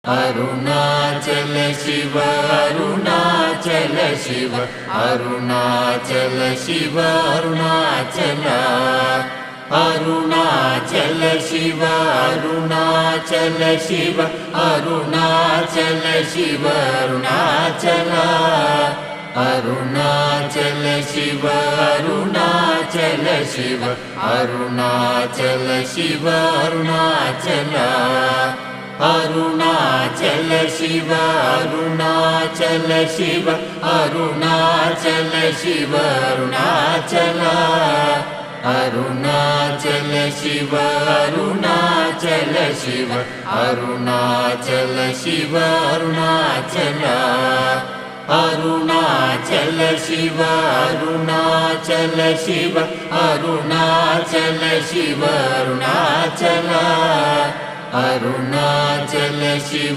Arunachal Shiva Arunachal Shiva Arunachal Shiva Arunachal Arunachal Shiva Arunachal Shiva Arunachal Shiva Arunachal Arunachal Shiva Arunachal Shiva Arunachal Shiva Arunachal Arunachal Shiva Arunachal Shiva Arunachal Shiva Arunachal Arunachal Shiva Arunachal Shiva Arunachal Shiva Arunachal Arunachal Shiva Arunachal Shiva Arunachal Shiva Arunachal Arunachal Shiva